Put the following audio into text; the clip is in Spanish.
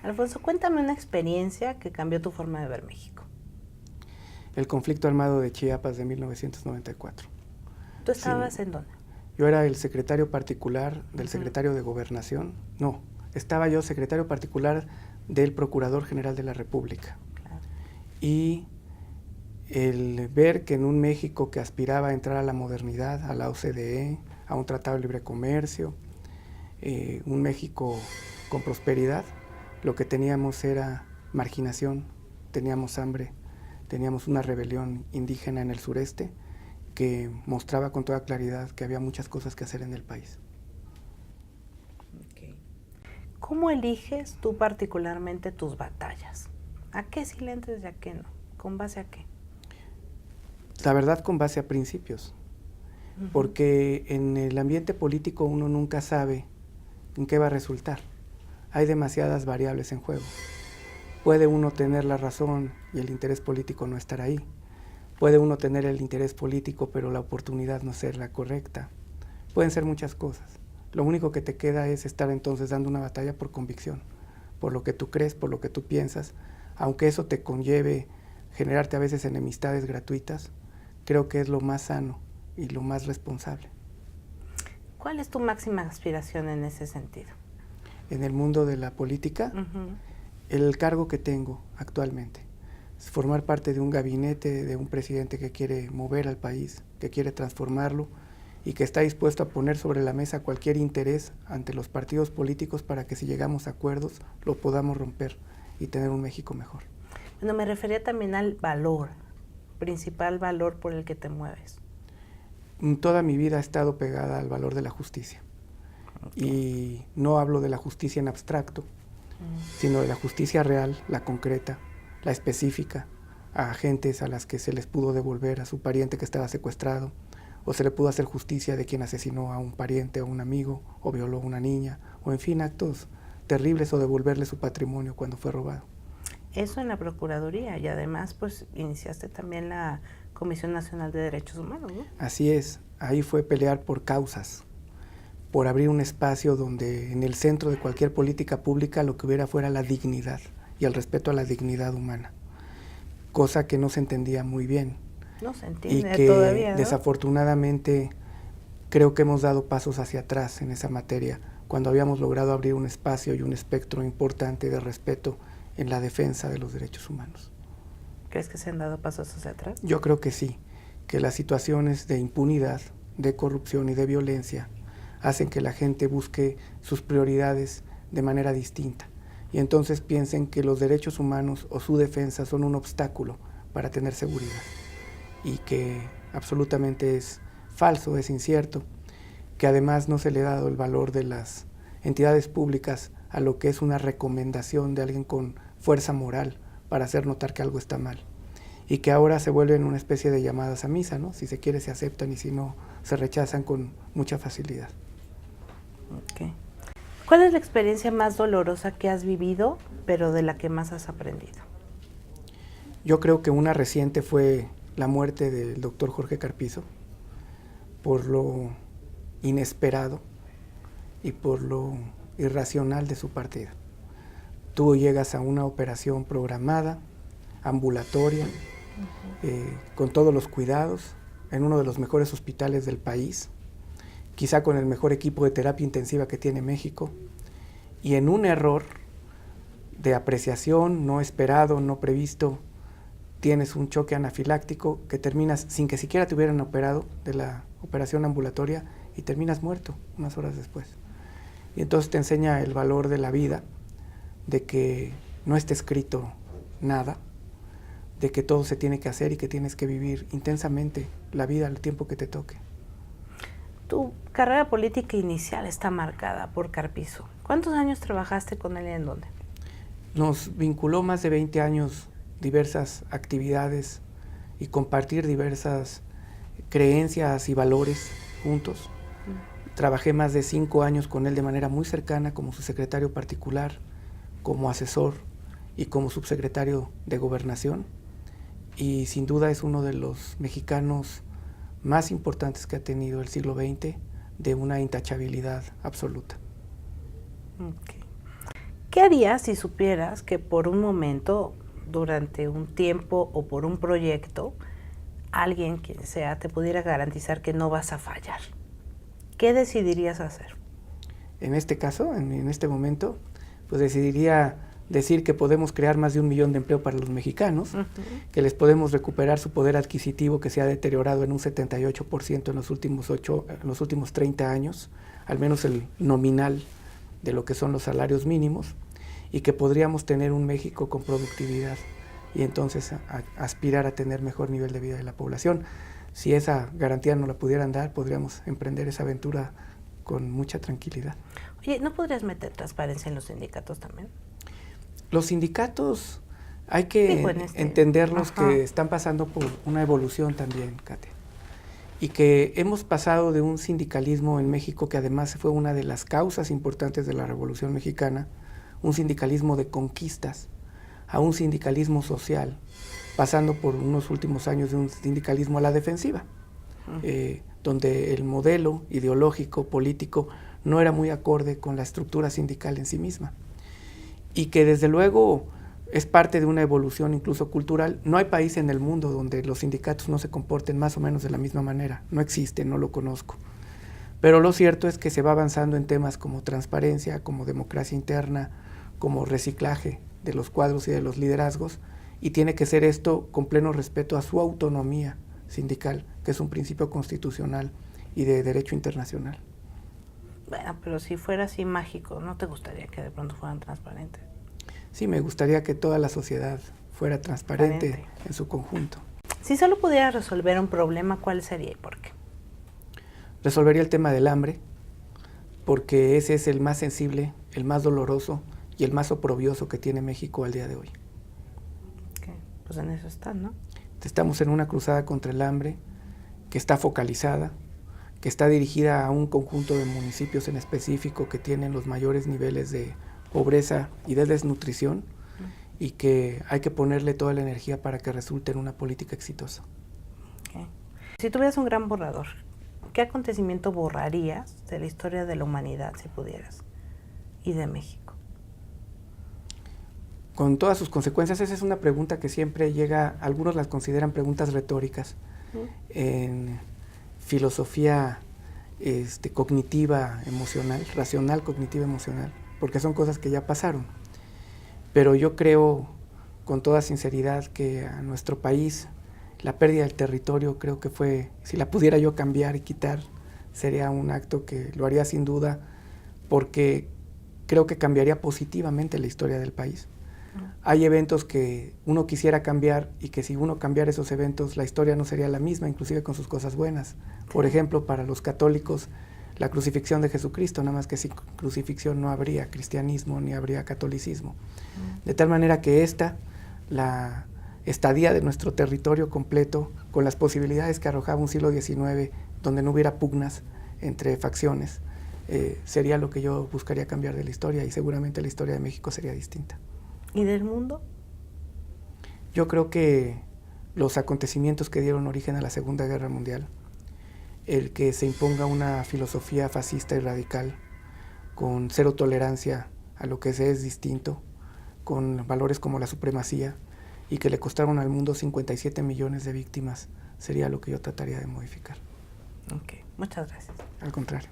Alfonso, cuéntame una experiencia que cambió tu forma de ver México. El conflicto armado de Chiapas de 1994. ¿Tú Sí, estabas en dónde? yo era el secretario particular del secretario de Gobernación. No, estaba yo secretario particular del Procurador General de la República. Claro. Y el ver que en un México que aspiraba a entrar a la modernidad, a la OCDE, a un tratado de libre comercio, un México con prosperidad, lo que teníamos era marginación, teníamos hambre, teníamos una rebelión indígena en el sureste que mostraba con toda claridad que había muchas cosas que hacer en el país. Okay. ¿Cómo eliges tú particularmente tus batallas? ¿A qué sí le entres y a qué no? ¿Con base a qué? La verdad, con base a principios, porque en el ambiente político uno nunca sabe en qué va a resultar. Hay demasiadas variables en juego. Puede uno tener la razón y el interés político no estar ahí. Puede uno tener el interés político, pero la oportunidad no ser la correcta. Pueden ser muchas cosas. Lo único que te queda es estar entonces dando una batalla por convicción, por lo que tú crees, por lo que tú piensas, aunque eso te conlleve generarte a veces enemistades gratuitas, creo que es lo más sano y lo más responsable. ¿Cuál es tu máxima aspiración en ese sentido? En el mundo de la política, el cargo que tengo actualmente es formar parte de un gabinete, de un presidente que quiere mover al país, que quiere transformarlo y que está dispuesto a poner sobre la mesa cualquier interés ante los partidos políticos para que si llegamos a acuerdos lo podamos romper y tener un México mejor. Bueno, me refería también al valor, principal valor por el que te mueves. Toda mi vida ha estado pegada al valor de la justicia. Y no hablo de la justicia en abstracto, sino de la justicia real, la concreta, la específica, a gentes a las que se les pudo devolver a su pariente que estaba secuestrado, o se le pudo hacer justicia de quien asesinó a un pariente o un amigo, o violó a una niña, o en fin, actos terribles, o devolverle su patrimonio cuando fue robado. Eso en la Procuraduría, y además pues iniciaste también la Comisión Nacional de Derechos Humanos, ¿no? Así es, ahí fue pelear por causas, por abrir un espacio donde en el centro de cualquier política pública lo que hubiera fuera la dignidad y el respeto a la dignidad humana, cosa que no se entendía muy bien. No se entiende y que todavía, ¿no? Desafortunadamente creo que hemos dado pasos hacia atrás en esa materia, cuando habíamos logrado abrir un espacio y un espectro importante de respeto en la defensa de los derechos humanos. ¿Crees que se han dado pasos hacia atrás? Yo creo que sí, que las situaciones de impunidad, de corrupción y de violencia hacen que la gente busque sus prioridades de manera distinta y entonces piensen que los derechos humanos o su defensa son un obstáculo para tener seguridad, y que absolutamente es falso, es incierto, que además no se le ha dado el valor de las entidades públicas a lo que es una recomendación de alguien con fuerza moral para hacer notar que algo está mal, y que ahora se vuelven una especie de llamadas a misa, ¿no? Si se quiere se aceptan y si no se rechazan con mucha facilidad. Okay. ¿Cuál es la experiencia más dolorosa que has vivido, pero de la que más has aprendido? Yo creo que una reciente fue la muerte del doctor Jorge Carpizo, por lo inesperado y por lo irracional de su partida. Tú llegas a una operación programada, ambulatoria, con todos los cuidados, en uno de los mejores hospitales del país, quizá con el mejor equipo de terapia intensiva que tiene México, y en un error de apreciación no esperado, no previsto, tienes un choque anafiláctico que terminas sin que siquiera te hubieran operado de la operación ambulatoria y terminas muerto unas horas después. Y entonces te enseña el valor de la vida, de que no está escrito nada, de que todo se tiene que hacer y que tienes que vivir intensamente la vida al tiempo que te toque. Tu carrera política inicial está marcada por Carpizo. ¿Cuántos años trabajaste con él y en dónde? Nos vinculó más de 20 años diversas actividades y compartir diversas creencias y valores juntos. Trabajé más de 5 años con él de manera muy cercana como su secretario particular, como asesor y como subsecretario de Gobernación, y sin duda es uno de los mexicanos más importantes que ha tenido el siglo XX, de una intachabilidad absoluta. Okay. ¿Qué harías si supieras que por un momento, durante un tiempo o por un proyecto, alguien, quien sea, te pudiera garantizar que no vas a fallar? ¿Qué decidirías hacer? En este caso, en este momento, pues decidiría decir que podemos crear más de 1 millón de empleo para los mexicanos, que les podemos recuperar su poder adquisitivo que se ha deteriorado en un 78% en los últimos 30 años, al menos el nominal de lo que son los salarios mínimos, y que podríamos tener un México con productividad y entonces aspirar a tener mejor nivel de vida de la población. Si esa garantía nos la pudieran dar, podríamos emprender esa aventura con mucha tranquilidad. Oye, ¿no podrías meter transparencia en los sindicatos también? Los sindicatos hay que entenderlos que están pasando por una evolución también, Katia, y que hemos pasado de un sindicalismo en México que además fue una de las causas importantes de la Revolución Mexicana, un sindicalismo de conquistas, a un sindicalismo social, pasando por unos últimos años de un sindicalismo a la defensiva, donde el modelo ideológico, político, no era muy acorde con la estructura sindical en sí misma. Y que desde luego es parte de una evolución incluso cultural. No hay país en el mundo donde los sindicatos no se comporten más o menos de la misma manera. No existe, no lo conozco. Pero lo cierto es que se va avanzando en temas como transparencia, como democracia interna, como reciclaje de los cuadros y de los liderazgos, y tiene que ser esto con pleno respeto a su autonomía sindical, que es un principio constitucional y de derecho internacional. Bueno, pero si fuera así mágico, ¿no te gustaría que de pronto fueran transparentes? Sí, me gustaría que toda la sociedad fuera transparente en su conjunto. Si solo pudiera resolver un problema, ¿cuál sería y por qué? Resolvería el tema del hambre, porque ese es el más sensible, el más doloroso y el más oprobioso que tiene México al día de hoy. Okay. Pues en eso están, ¿no? Estamos en una cruzada contra el hambre que está focalizada, que está dirigida a un conjunto de municipios en específico que tienen los mayores niveles de pobreza y de desnutrición, y que hay que ponerle toda la energía para que resulte en una política exitosa. Okay. Si tuvieras un gran borrador, ¿qué acontecimiento borrarías de la historia de la humanidad, si pudieras, y de México? Con todas sus consecuencias, esa es una pregunta que siempre llega, algunos las consideran preguntas retóricas. En filosofía cognitiva emocional, racional cognitiva emocional, porque son cosas que ya pasaron. Pero yo creo con toda sinceridad que a nuestro país la pérdida del territorio, creo que fue, si la pudiera yo cambiar y quitar, sería un acto que lo haría sin duda, porque creo que cambiaría positivamente la historia del país. Hay eventos que uno quisiera cambiar y que si uno cambiara esos eventos, la historia no sería la misma, inclusive con sus cosas buenas. Por ejemplo, para los católicos, la crucifixión de Jesucristo, nada más que sin crucifixión no habría cristianismo ni habría catolicismo. De tal manera que la estadía de nuestro territorio completo, con las posibilidades que arrojaba un siglo XIX, donde no hubiera pugnas entre facciones, sería lo que yo buscaría cambiar de la historia, y seguramente la historia de México sería distinta. ¿Y del mundo? Yo creo que los acontecimientos que dieron origen a la Segunda Guerra Mundial, el que se imponga una filosofía fascista y radical, con cero tolerancia a lo que se es distinto, con valores como la supremacía, y que le costaron al mundo 57 millones de víctimas, sería lo que yo trataría de modificar. Ok, muchas gracias. Al contrario.